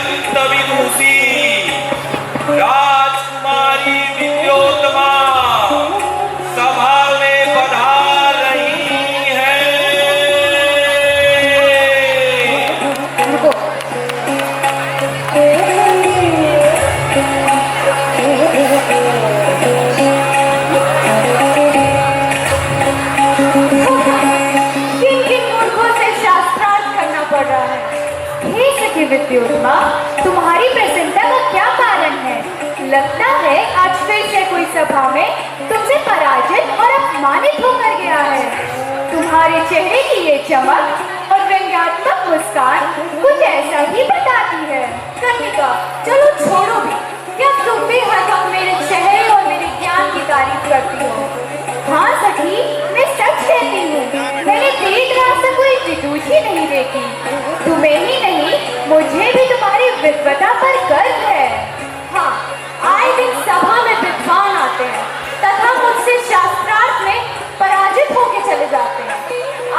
अत्यंत विदुषी राजकुमारी विद्योत्तमा सभा में पधार रही है। विद्योत्तमा, तुम्हारी प्रसन्नता का क्या कारण है? लगता है आज फिर से कोई सभा में तुमसे पराजित और अपमानित होकर गया है। तुम्हारे चेहरे की ये चमक और व्यंग्यात्मक मुस्कान कुछ ऐसा ही बताती है। कन्निका, चलो छोड़ो भी, क्या तुम भी हर वक्त मेरे चेहरे और मेरे ज्ञान की तारीफ करती हो? हाँ सखी, मैं सच कहती हूँ, मैंने देर रात से कोई विदुषी नहीं देखी। तुम्हें ही नहीं, मुझे भी तुम्हारी विद्वता पर गर्व है। हाँ, आए दिन सभा में विद्वान आते हैं तथा मुझसे शास्त्रार्थ में पराजित होकर चले जाते हैं।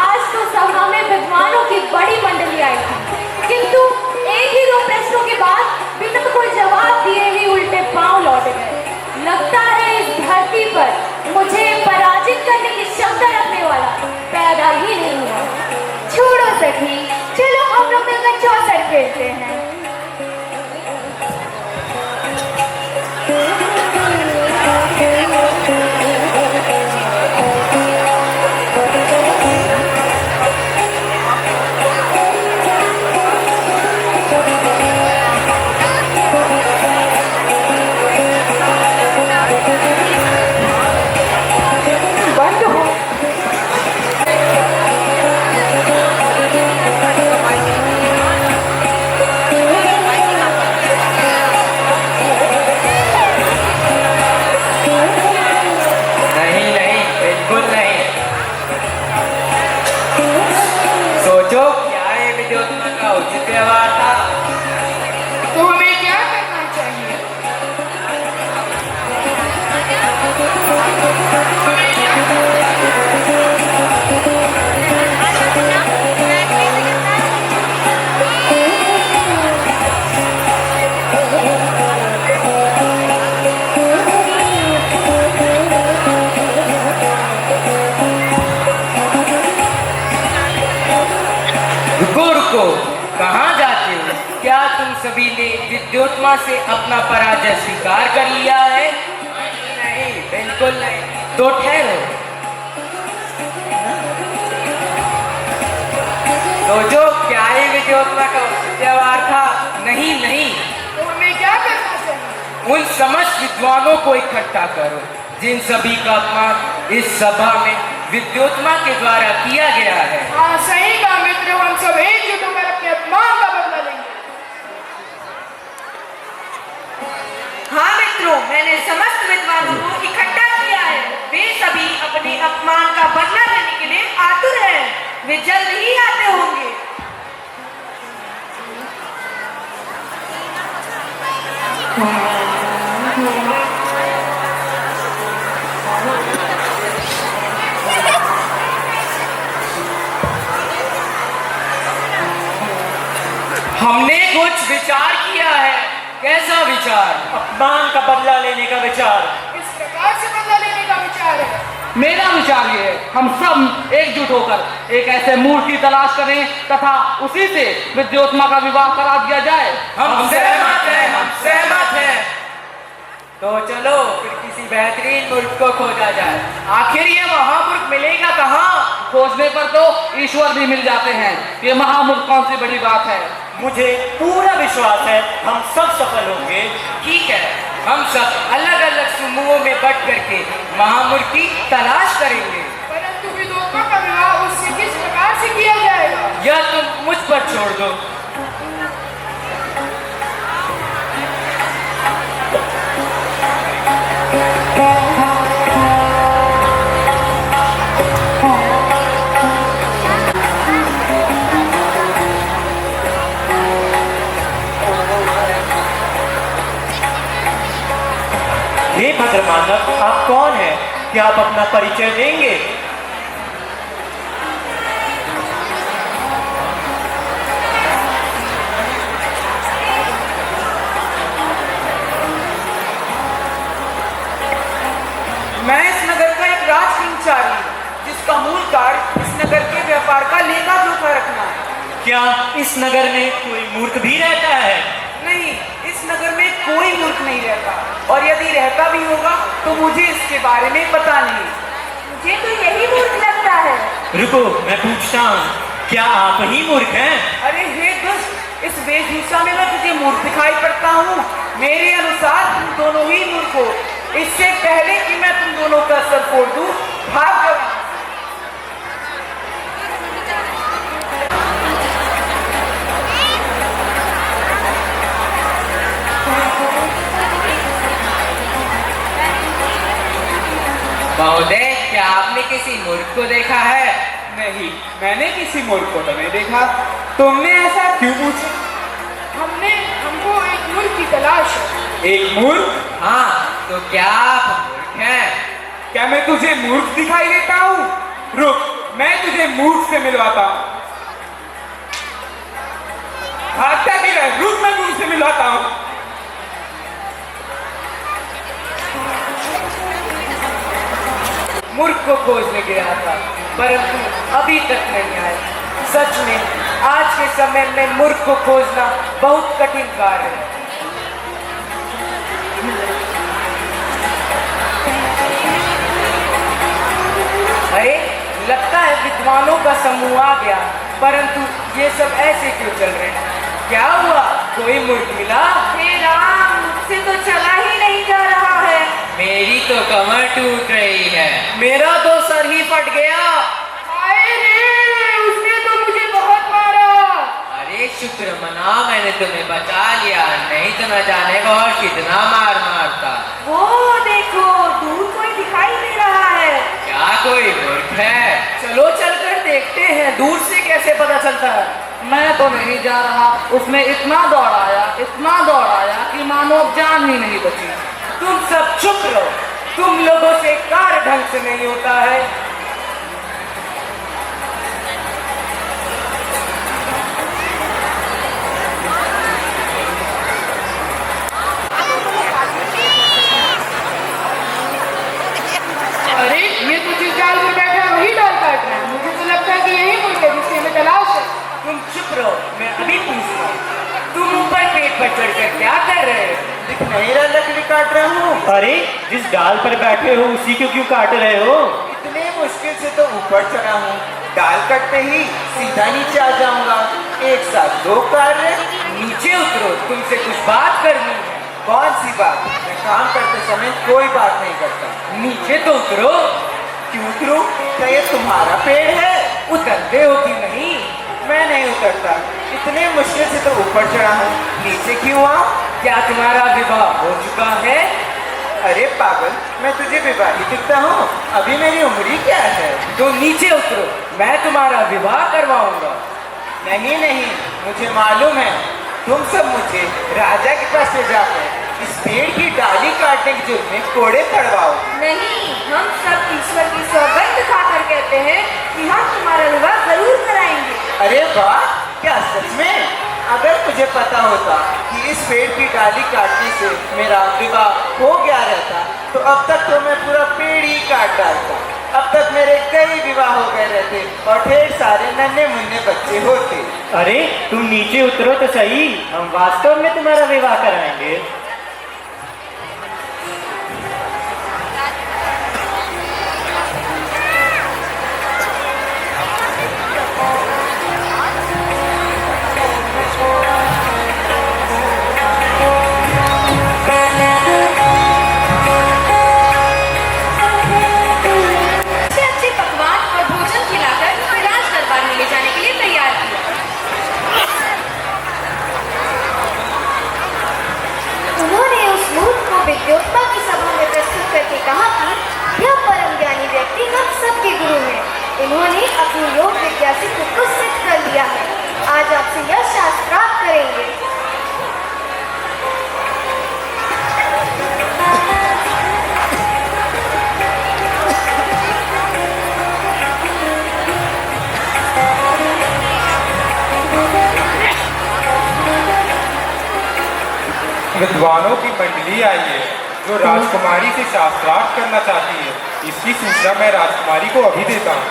आज तो सभा में विद्वानों की बड़ी मंडली आई थी, किंतु एक ही दो प्रश्नों के बाद बिना कोई जवाब दिए ही उल्टे पांव लौट गए। लगता है इस धरती पर मुझे पराजित करने की क्षमता रखने वाला पैदा ही नहीं हुआ। छोड़ो सखी, चलो हम लोग मिलकर चौसर खेलते हैं। कहाँ जाते हो? क्या तुम सभी ने विद्योत्तमा से अपना पराजय स्वीकार कर लिया है? नहीं, बिल्कुल नहीं। तो ठहरो। तो जो क्या ही विद्योत्तमा का व्यवहार था? नहीं नहीं, तो हमें क्या करना चाहिए? उन समस्त विद्वानों को इकट्ठा करो जिन सभी का अपमान इस सभा में विद्योत्तमा के द्वारा किया गया है। हाँ सही कहा मित्र, हम सब एकजुट होकर अपने अपमान का बदला लेंगे। हाँ मित्रों, मैंने समस्त विद्वानों को इकट्ठा किया है। वे सभी अपने अपमान का बदला लेने के लिए आतुर हैं। वे जल्द ही आते होंगे। हमने कुछ विचार किया है। कैसा विचार? अपमान का बदला लेने का विचार। इस प्रकार से बदला लेने का विचार है। मेरा विचार ये है, हम सब एकजुट होकर एक ऐसे मूर्ख की तलाश करें तथा उसी से विद्योत्तमा का विवाह करा दिया जाए। हम सहमत हैं, हम सहमत हैं। तो चलो फिर किसी बेहतरीन मूर्ख को खोजा जाए। आखिर ये महामूर्ख मिलेगा कहाँ? खोजने पर तो ईश्वर भी मिल जाते हैं। ये महामूर्ख कौन सी बड़ी बात है। मुझे पूरा विश्वास है हम सब सफल होंगे। ठीक है, हम सब अलग अलग समूहों में बट करके महामूर्ख की तलाश करेंगे। परंतु विद्योत्तमा का विवाह उससे किस प्रकार से किया जाएगा? यह तुम मुझ पर छोड़ दो। हे भद्र मानव, आप कौन हैं? क्या आप अपना परिचय देंगे? कार्य इस नगर के व्यापार का लेखा जोखा रखना है। क्या इस नगर में कोई मूर्ख भी रहता है? नहीं, इस नगर में कोई मूर्ख नहीं रहता, और यदि रहता भी होगा तो मुझे इसके बारे में पता नहीं। मुझे तो यही मूर्ख लगता है। रुको, मैं पूछता हूँ, क्या आप ही मूर्ख हैं? अरे हे दुष्ट, इस वेशभूषा में मैं तुझे मूर्ख दिखाई पड़ता हूँ? मेरे अनुसार तुम दोनों ही मूर्ख हो। इससे पहले कि मैं तुम दोनों का सर फोड़ दूं, भाग जाओ। महोदय, क्या आपने किसी मूर्ख को देखा है? नहीं, मैंने किसी मूर्ख को तो नहीं देखा। तुमने ऐसा क्यों पूछा? हमको एक मूर्ख की तलाश है। एक मूर्ख? हाँ, तो क्या आप मूर्ख हैं? क्या मैं तुझे मूर्ख दिखाई देता हूँ? रुक, मैं तुझे मूर्ख से मिलवाता हूँ। भागता क्यों है? रुक, मैं मूर्ख से मिलवाता हूँ। मूर्ख को खोजने गया था, परंतु अभी तक नहीं आए। सच में आज के समय में मूर्ख को खोजना बहुत कठिन कार्य है। अरे, लगता है विद्वानों का समूह आ गया, परंतु ये सब ऐसे क्यों चल रहे हैं? क्या हुआ? कोई मूर्ख मिला? हे राम, मुझसे तो चला ही नहीं जा रहा है। मेरी तो कमर टूट रही है। मेरा तो सर ही फट गया। हाय रे, उसने तो मुझे बहुत मारा। अरे शुक्र मना, मैंने तुम्हें बचा लिया, नहीं तो न जाने को और कितना मार मारता। वो देखो, दूर कोई दिखाई दे रहा है। क्या कोई मूर्ख है? चलो चलकर देखते हैं, दूर से कैसे पता चलता है। मैं तो नहीं जा रहा। उसने इतना दौड़ाया कि मानो अब जान ही नहीं बची। तुम सब चुप रहो, तुम लोगों से कार्य ढंग से नहीं होता है। अरे, ये तो जिस जाल में बैठा है वही डाल काट रहा है। मुझे तो लगता है कि यही मूर्ख है जिसकी हमें तलाश है। तुम चुप रहो, मैं अभी पूछता हूँ। तुम ऊपर पेट पर चढ़कर क्या कर रहे हो? दिख नहीं रहा लकड़ी काट रहा हूँ। अरे, जिस डाल पर बैठे हो उसी को क्यों काट रहे हो? इतने मुश्किल से तो ऊपर चढ़ा हूँ, डाल कटते ही सीधा नीचे आ जाऊंगा। एक साथ दो कार्य। नीचे उतरो, तुमसे कुछ बात करनी है। कौन सी बात? मैं काम करते समय कोई बात नहीं करता। नीचे तो उतरो। क्यों उतरूं? क्या ये तुम्हारा पेड़ है? उतरते हो कि नहीं? मैं नहीं उतरता, इतने मुश्किल से तो ऊपर चढ़ा हूँ, नीचे क्यों आऊं? क्या तुम्हारा विवाह हो चुका है? अरे पागल, मैं तुझे विवाहित दिखता हूँ? अभी मेरी उम्र ही क्या है? तो नीचे उतरो, मैं तुम्हारा विवाह करवाऊंगा। नहीं नहीं, मुझे मालूम है। तुम सब मुझे राजा के पास ले जाकर इस पेड़ की डाली काटने के जुर्म में कोड़े पड़वाओ। नहीं, हम सब ईश्वर की सौगंध खाकर कहते हैं कि हम तुम्हारा विवाह जरूर कराएंगे। अरे वाह, क्या सच में? अगर मुझे पता होता कि इस पेड़ की डाली काटने से मेरा विवाह हो गया रहता तो अब तक तो मैं पूरा पेड़ ही काट डालता। अब तक मेरे कई विवाह हो गए रहते और ढेर सारे नन्हे मुन्ने बच्चे होते। अरे, तुम नीचे उतरो तो सही, हम वास्तव में तुम्हारा विवाह कराएंगे। अच्छे पकवान और भोजन खिलाकर राज दरबार में ले जाने के लिए तैयार किया। उन्होंने उस मूर्ख को विद्योत्मा की सभा में प्रस्तुत करके कहा कि यह परम ज्ञानी व्यक्ति हम सबके गुरु हैं। इन्होंने अपनी योग विद्या से खुद को सिद्ध कर लिया है। आज आपसे यह शास्त्र प्राप्त करेंगे। विद्वानों की मंडली आई है जो राजकुमारी से शास्त्रार्थ करना चाहती है। इसकी सूचना मैं राजकुमारी को अभी देता हूँ।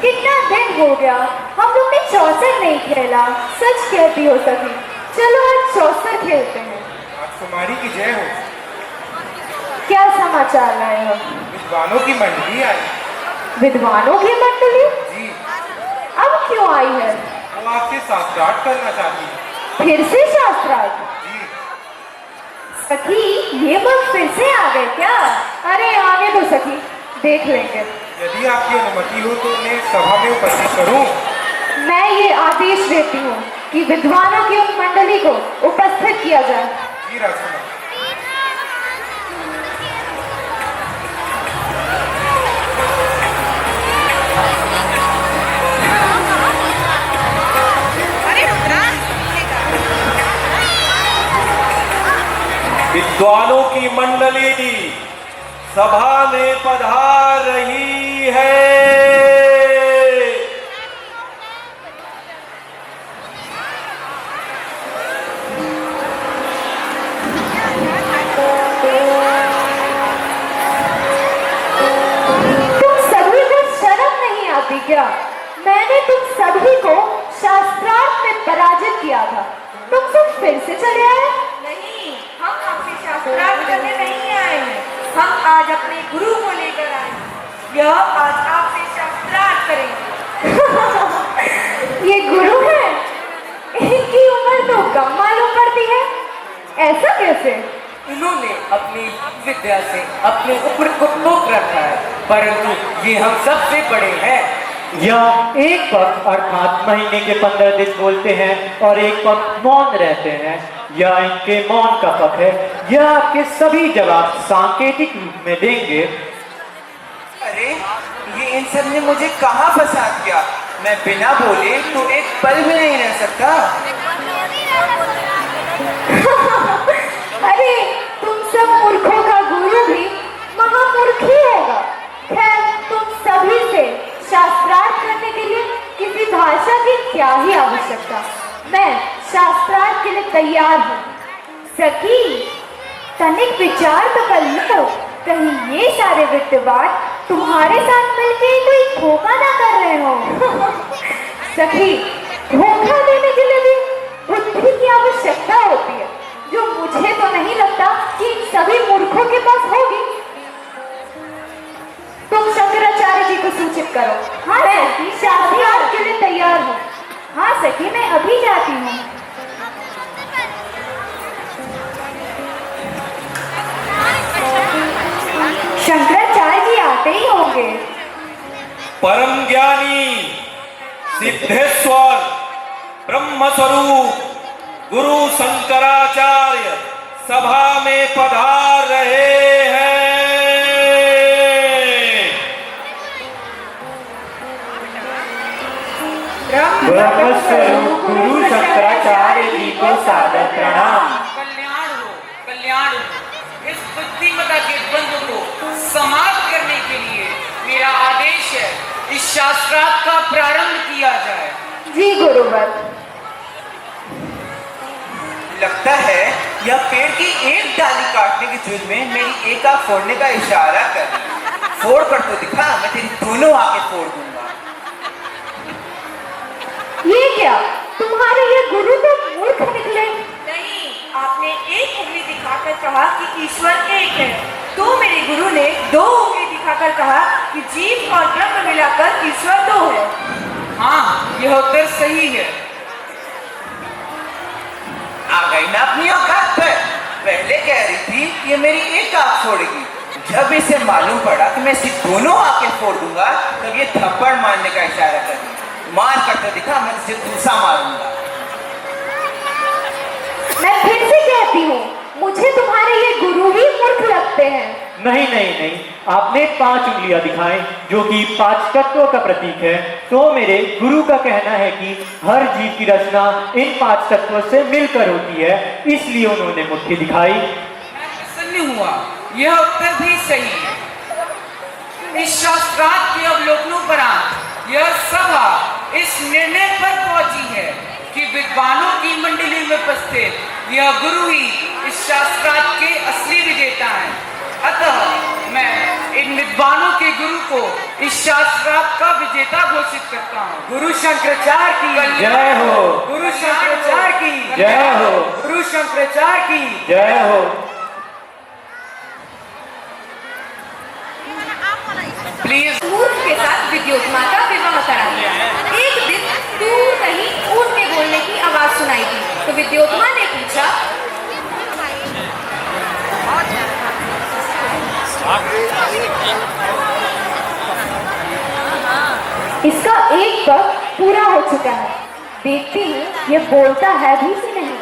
कितना दिन हो गया हम लोग ने चौसर नहीं खेला। सच कहती हो सभी, चलो आज चौसर खेलते हैं। राजकुमारी की जय हो। क्या समाचार लाए हो? विद्वानों की मंडली आई। विद्वानों की मंडली? जी, अब क्यों आई है? वो आपसे शास्त्रार्थ करना चाहती है। फिर से शास्त्रार्थ? जी, सखी, ये वक्त फिर से आ गए क्या? अरे आने दो सखी, देख लेंगे। यदि आपकी अनुमति हो तो मैं सभा में उपस्थित करूं। मैं ये आदेश देती हूँ कि विद्वानों की उस मंडली को उपस्थित किया जाए। जी राजकुमार। विद्वानों की मंडली सभा में पधार रही है। तुम सभी को शर्म नहीं आती क्या? मैंने तुम सभी को शास्त्रार्थ में पराजित किया था, तुम सब फिर से चले आए? नहीं, हम आपसे शास्त्रार्थ करने नहीं आए हैं। हम आज अपने गुरु को लेकर आए हैं। यह आज आपसे शास्त्रार्थ करेंगे। ये गुरु है? इनकी उम्र तो कम मालूम पड़ती है, ऐसा कैसे? इन्होंने अपनी विद्या से अपने ऊपर को टोक रखा है, परंतु ये हम सबसे बड़े हैं। यह एक पक्ष अर्थात महीने के 15 दिन बोलते हैं और एक पक्ष मौन रहते हैं। यह इनके मौन का पक्ष है। यह आपके सभी जवाब सांकेतिक रूप में देंगे। अरे ये इन सब ने मुझे कहाँ फंसा दिया? मैं बिना बोले तो एक पल भी नहीं रह सकता। अरे तुम सब मूर्खों का गुरु भी महामूर्ख ही होगा। खैर, तुम सभी से शास्त्रार्थ करने के लिए किसी भाषा की क्या ही आवश्यकता। मैं शास्त्रार्थ के लिए तैयार हूँ। सखी, तनिक विचार तो कर लो, कहीं ये सारे विद्वान तुम्हारे साथ मिलके कोई धोखा ना कर रहे हो। सखी, धोखा देने के लिए भी बुद्धि की आवश्यकता होती है, जो मुझे तो नहीं लगता कि इन सभी मूर्खों के पास होगी। तुम शंकराचार्य जी को सूचित करो। हाँ सखी, शास्त्रार्थ के लिए तैयार हूँ। हाँ सखी, मैं अभी जाती हूँ। शंकराचार्य जी आते ही होंगे। परम ज्ञानी सिद्धेश्वर ब्रह्म स्वरूप गुरु शंकराचार्य सभा में पधार रहे हैं। ब्रह्मस्वरूप गुरु शंकराचार्य जी को सादर प्रणाम। कल्याण हो। इस बुद्धिमता के द्वंद्व को समाप्त करने के लिए मेरा आदेश है, इस शास्त्रार्थ का प्रारंभ किया जाए। जी गुरुवर। लगता है यह पेड़ की एक डाली काटने के जुर्म में मेरी एक आंख फोड़ने का इशारा कर रही है। फोड़ कर तो दिखा, मैं तेरी दोनों आंखें फोड़ दूंगा। ये क्या, तुम्हारे ये गुरु तो मूर्ख निकले। नहीं, आपने एक उंगली दिखाकर कहा कि ईश्वर एक है, तो मेरे गुरु ने दो उंगली दिखाकर कहा कि जीव और ब्रह्म मिलाकर ईश्वर दो है। हाँ, यह उत्तर सही है। आ गई ना अपनी औकात पर। पहले कह रही थी ये मेरी एक आंख फोड़ेगी, जब इसे मालूम पड़ा कि मैं इसकी दोनों आंखें फोड़ दूंगा, तब ये थप्पड़ मारने का इशारा कर रही। मार कर तो दिखा, मैं तुझे दूसरा मारूंगा। मैं फिर से कहती हूँ, मुझे तुम्हारे ये गुरु ही मूर्ख लगते हैं। नहीं नहीं नहीं, आपने 5 उंगलियां दिखाएं जो कि 5 तत्वों का प्रतीक है। तो मेरे गुरु का कहना है कि हर जीव की रचना इन 5 तत्वों से मिलकर होती है, इसलिए उन्होंने मुट्ठी दिखाई। मैं प्रसन्न हुआ, यह उत्तर भी सही है। इस शास्त्रार्थ के अवलोकनों पर यह सभा इस निर्णय पर पहुंची है कि विद्वानों की मंडली में उपस्थित यह गुरु ही इस शास्त्रार्थ के असली विजेता हैं। अतः मैं इन विद्वानों के गुरु को इस शास्त्रार्थ का विजेता घोषित करता हूँ। गुरु शंकराचार्य की जय हो, गुरु शंकराचार्य की जय हो, गुरु शंकराचार्य की जय हो। प्लीज मूर्ख के साथ विद्योत्मा का विवाह करा दिया। एक दिन दूर कहीं ऊंट के बोलने की आवाज सुनाई दी तो विद्योत्मा ने पूछा, इसका एक पग पूरा हो चुका है, देखती हूँ ये बोलता है भी कि नहीं।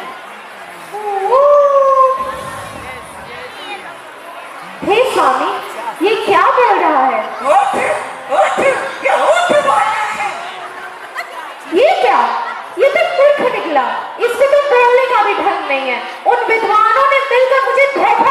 हे स्वामी, ये क्या बोल रहा है? ये क्या? ये तो मूर्ख निकला, इसको तो बोलने का भी ढंग नहीं है। उन विद्वानों ने मिलकर मुझे धोखा